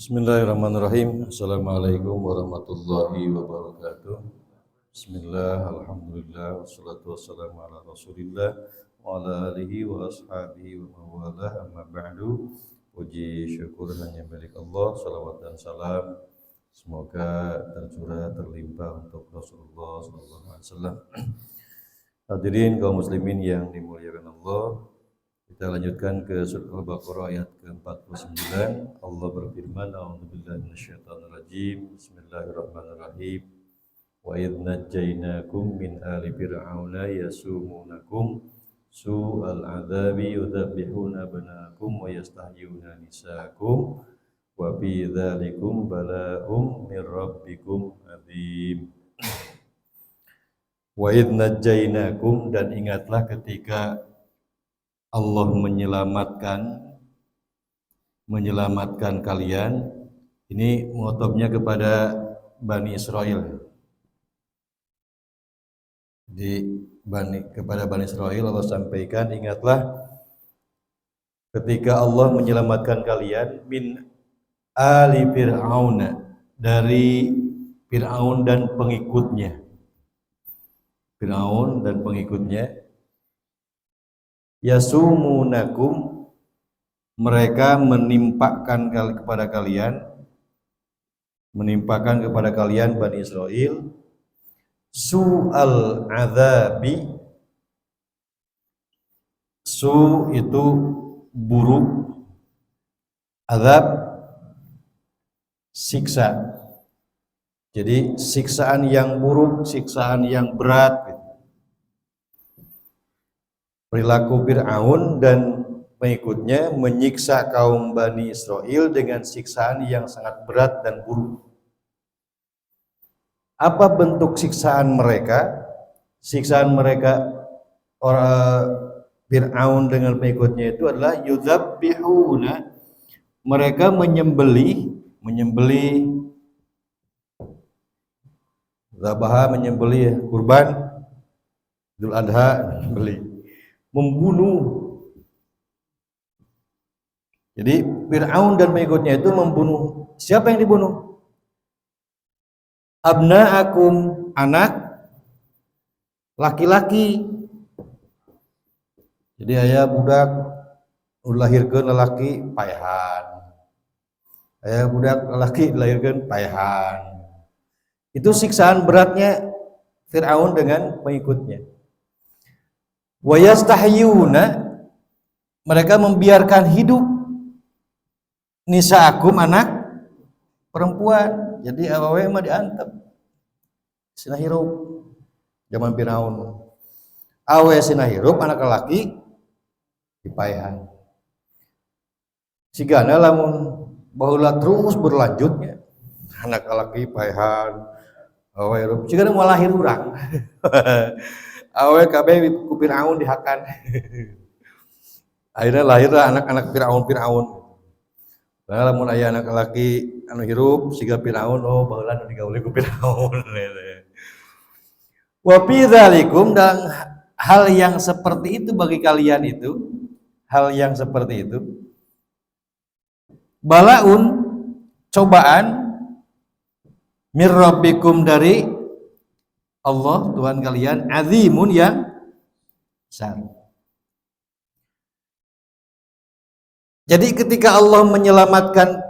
Bismillahirrahmanirrahim. Assalamualaikum warahmatullahi wabarakatuh. Bismillah, alhamdulillah, wassalatu wassalamu ala rasulillah wa ala alihi wa ashabihi wa mawalah, amma ba'du. Puji syukur hanya milik Allah, salawat dan salam semoga tercurah terlimpah untuk Rasulullah SAW. Hadirin kaum muslimin yang dimuliakan Allah, kita lanjutkan ke surah Al-Baqarah ayat ke-49. Allah berfirman, A'udzubillahi minasyaitonirrajim. Bismillahirrahmanirrahim. Wa idz najjaynakum min ali fir'auna yasumunakum su'al 'adzabi yudzabbihuna abnaakum wa yastahyuna nisaakum wa fi dzalikum bala'um mir rabbikum 'adzim. Wa idz najjaynakum, dan ingatlah ketika Allah menyelamatkan kalian. Ini muhatabnya kepada Bani Israel. Kepada Bani Israel Allah sampaikan, ingatlah ketika Allah menyelamatkan kalian min ali fir'auna, dari Fir'aun dan pengikutnya. Fir'aun dan pengikutnya. Yasumunakum, mereka menimpakan kepada kalian Bani Israel su'al adzabi. Su itu buruk, azab siksa. Jadi siksaan yang buruk, siksaan yang berat. Perilaku Fir'aun dan pengikutnya menyiksa kaum Bani Israel dengan siksaan yang sangat berat dan buruk. Apa bentuk siksaan mereka? Siksaan mereka orang Fir'aun dengan pengikutnya itu adalah yudzabbihuna, mereka menyembelih zabaha, menyembelih kurban Idul Adha, membunuh. Jadi Fir'aun dan pengikutnya itu membunuh. Siapa yang dibunuh? Abna'akum, anak laki-laki. Jadi ayah budak dilahirkan lelaki paehan. Ayah budak lelaki dilahirkan paehan. Itu siksaan beratnya Fir'aun dengan pengikutnya. Wa yastahyuna, mereka membiarkan hidup nisaakum, anak perempuan. Jadi awewe mah diantep sina hirup zaman Firaun. Awe sina hirup, anak lelaki dipaehan. Sigana lamun baheula terus berlanjutnya, anak lelaki paehan, awe hirup sigana mau lahir urang. Awe kabeh ku Firaun dihakan. Akhirnya lahirlah anak-anak Firaun. Nah, lamun aya anak laki anu hirup siga Firaun, oh baheula anu digauli ku Firaun. Wa fi dzalikum, dan hal yang seperti itu bagi kalian itu, hal yang seperti itu, balaun, cobaan, mir rabbikum, dari Allah Tuhan kalian, azimun, yang besar. Jadi ketika Allah menyelamatkan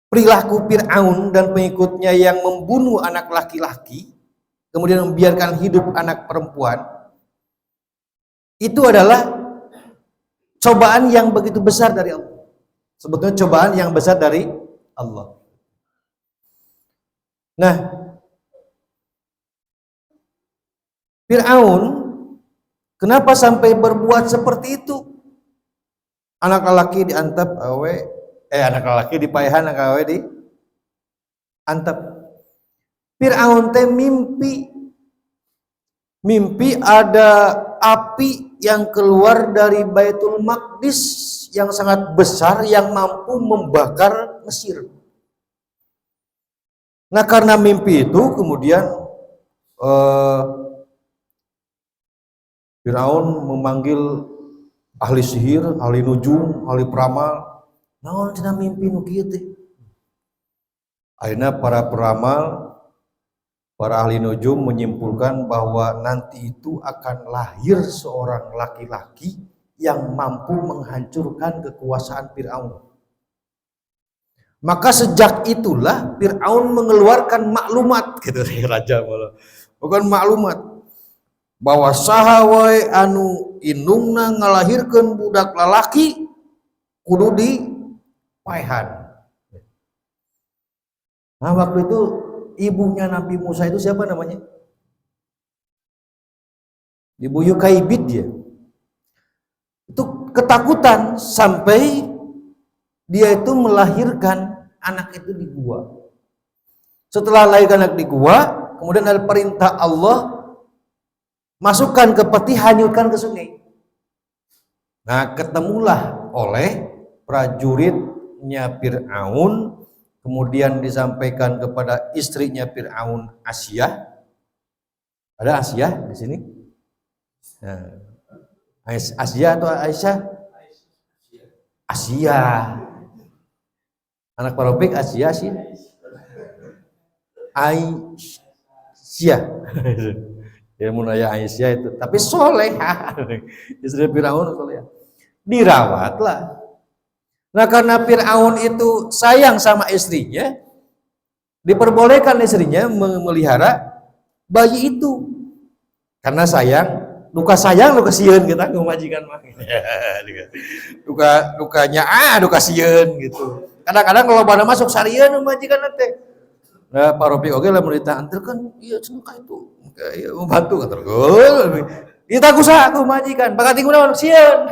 perilaku Fir'aun dan pengikutnya yang membunuh anak laki-laki, kemudian membiarkan hidup anak perempuan, itu adalah cobaan yang begitu besar dari Allah. Sebetulnya cobaan yang besar dari Allah. Nah, Fir'aun kenapa sampai berbuat seperti itu? Anak lelaki diantep anak lelaki dipaehan, anak awe diantep. Fir'aun teh mimpi ada api yang keluar dari Baitul Maqdis yang sangat besar yang mampu membakar Mesir. Nah, karena mimpi itu kemudian Firaun memanggil ahli sihir, ahli nujum, ahli peramal Naon cenah mimpi nu kieu teh? Akhirnya para peramal, para ahli nujum menyimpulkan bahwa nanti itu akan lahir seorang laki-laki yang mampu menghancurkan kekuasaan Fir'aun. Maka sejak itulah Fir'aun mengeluarkan maklumat gitu raja malah. Bukan maklumat bahwa saha wae anu indungna ngalahirkeun budak lalaki kudu dipaehan. Nah waktu itu ibunya Nabi Musa itu siapa namanya? Ibu Yukaibid dia. Itu ketakutan sampai dia itu melahirkan anak itu di gua. Setelah lahirkan anak di gua, kemudian ada perintah Allah masukkan ke peti, hanyutkan ke sungai. Nah ketemulah oleh prajuritnya Fir'aun, kemudian disampaikan kepada istrinya Fir'aun, Asia. Ada Asia di sini? Nah, Asia atau Aisyah? Asia. Anak parobek Asia sih. Aisyah. Ya munaya Aisyah itu, tapi solehah. Istri Fir'aun solehah. Dirawatlah. Nah karena Fir'aun itu sayang sama istrinya, diperbolehkan istrinya memelihara bayi itu. Karena sayang, luka sayang luka sieun kita ngemajikan mah. Dukanya duka sieun gitu. Kadang-kadang kalau pada masuk sarieun ngemajikan teh. Nah, paropi oge lamun ditaanterkeun ieu cenah ka itu. Ieu membantu kantor geul. Kita kusaha ku majikan, bakat tinggal naon sieun.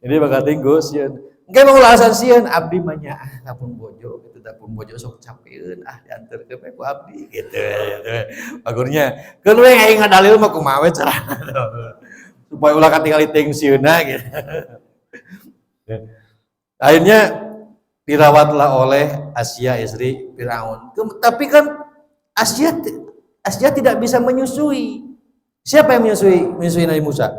Ini bakat tinggal sieun. Engke mau ulasan sieun abdi mah nya dapun bojo gitu, dapun bojo sok capeun dianterkeun we ku abdi gitu. Bagurnya keun we aing ngadalil mah kumaha we carana supaya ulah katingali teuing sieunna gitu. Akhirnya dirawatlah oleh Asia istri Firaun. Tapi kan Asia tidak bisa menyusui. Siapa yang menyusui Nabi Musa?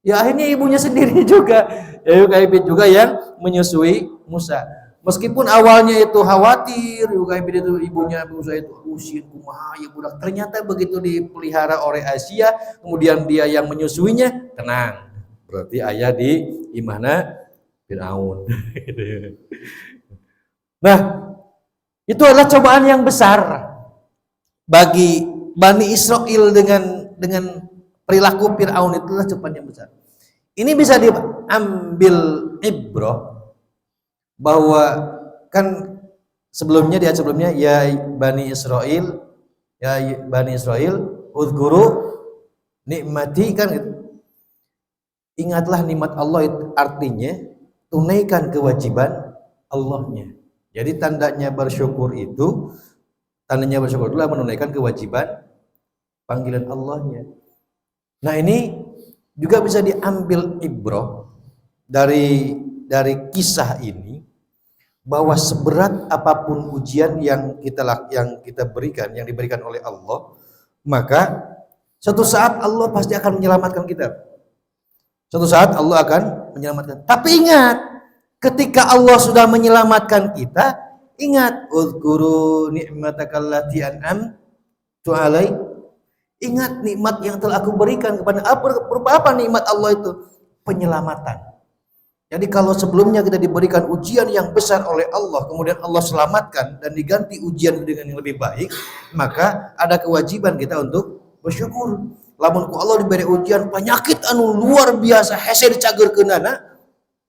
Ya akhirnya ibunya sendiri juga. Ya Yukaibid juga yang menyusui Musa. Meskipun awalnya itu khawatir, Yukaibid itu ibunya Musa itu usin kumaha ya budak. Ternyata begitu dipelihara oleh Asia, kemudian dia yang menyusuinya, tenang. Berarti ayah di imana Fir'aun. Nah, itu adalah cobaan yang besar bagi Bani Israel dengan perilaku Fir'aun, itulah cobaan yang besar. Ini bisa diambil ibrah bahwa kan sebelumnya ya Bani Israel uzkuru nikmati kan gitu. Ingatlah nikmat Allah, itu artinya tunaikan kewajiban Allahnya. Jadi tandanya bersyukur adalah menunaikan kewajiban panggilan Allahnya. Nah ini juga bisa diambil ibrah dari kisah ini, bahwa seberat apapun ujian yang kita berikan, yang diberikan oleh Allah, maka suatu saat Allah pasti akan menyelamatkan kita. Suatu saat Allah akan menyelamatkan. Tapi ingat, ketika Allah sudah menyelamatkan kita, ingat uzkuru ni'matakallati an'amtu alai. Ingat nikmat yang telah aku berikan kepada apa nikmat Allah itu? Penyelamatan. Jadi kalau sebelumnya kita diberikan ujian yang besar oleh Allah, kemudian Allah selamatkan dan diganti ujian dengan yang lebih baik, maka ada kewajiban kita untuk bersyukur. Lamun ku Allah diberi ujian penyakit anu luar biasa hese dicageurkeunana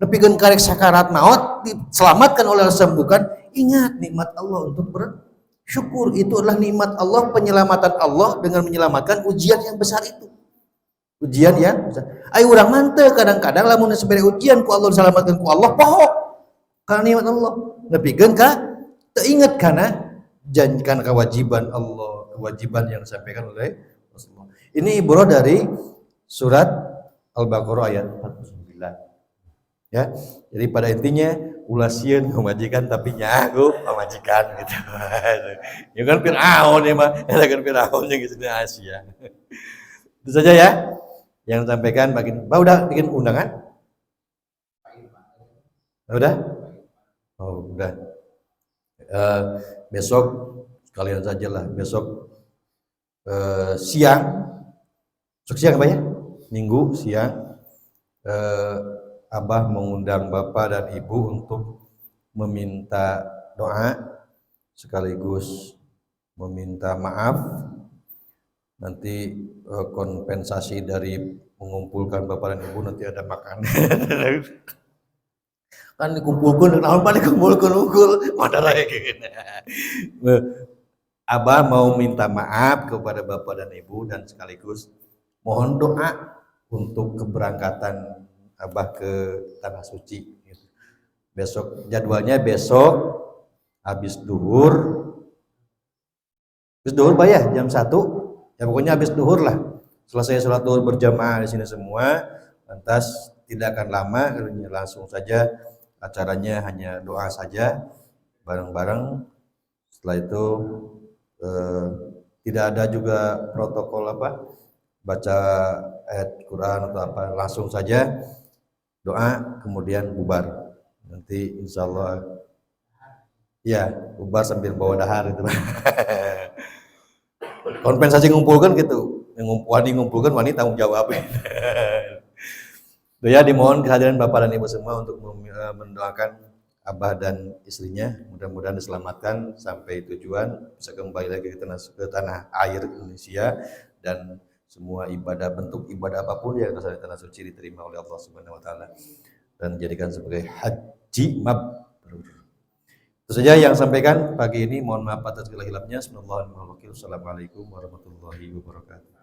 nepikeun karek sakarat maut diselamatkan oleh Allah, sembuhkan. Ingat nikmat Allah untuk bersyukur. Itu adalah nikmat Allah, penyelamatan Allah dengan menyelamatkan ujian yang besar itu. Ujian yang besar. Ayo urang manteu kadang-kadang lamun sabere ujian ku Allah diselamatkan ku Allah poho karena nikmat Allah. Nepikeun ka teu inget kana janji kana kewajiban Allah, kewajiban yang disampaikan oleh Rasulullah. Ini ibrah dari surat Al-Baqarah ayat 49. Ya. Jadi pada intinya ulah sieun ngamajikan tapi nyago ngamajikan gitu. Ya kan Firaun ya mah, kan Firaun yang gitu Asia. Itu saja ya. Yang sampaikan bagian, udah bikin undangan? Udah? Oh, udah. Eh, Besok kalian saja lah. Besok siang, besok siang apa ya? Minggu siang, eh, Abah mengundang Bapak dan Ibu untuk meminta doa sekaligus meminta maaf. Nanti kompensasi dari mengumpulkan Bapak dan Ibu nanti ada makan. Kan dikumpulkan, naon balik kumpulkan mana lagi. Abah mau minta maaf kepada Bapak dan Ibu dan sekaligus mohon doa untuk keberangkatan Abah ke Tanah Suci. Besok jadwalnya besok habis duhur, bayar jam 1, ya pokoknya habis duhur lah. Selesai sholat duhur berjamaah di sini semua, lantas tidak akan lama, langsung saja acaranya hanya doa saja bareng-bareng. Setelah itu tidak ada juga protokol baca ayat Quran atau apa, langsung saja doa kemudian bubar. Nanti insya Allah ya bubar sambil bawa dahar itu. Kompensasi ngumpulkan gitu, ngumpulkan wanita tanggung jawab. Ya, dimohon kehadiran Bapak dan Ibu semua untuk mendoakan Abah dan istrinya, mudah-mudahan diselamatkan sampai tujuan, bisa kembali lagi ke tanah air Indonesia, dan semua ibadah, bentuk ibadah apapun yang terjadi di tanah suci diterima oleh Allah Subhanahu wa taala dan dijadikan sebagai haji mabrur. Itu saja yang sampaikan pagi ini, mohon maaf atas segala hilapnya. Assalamualaikum warahmatullahi wabarakatuh.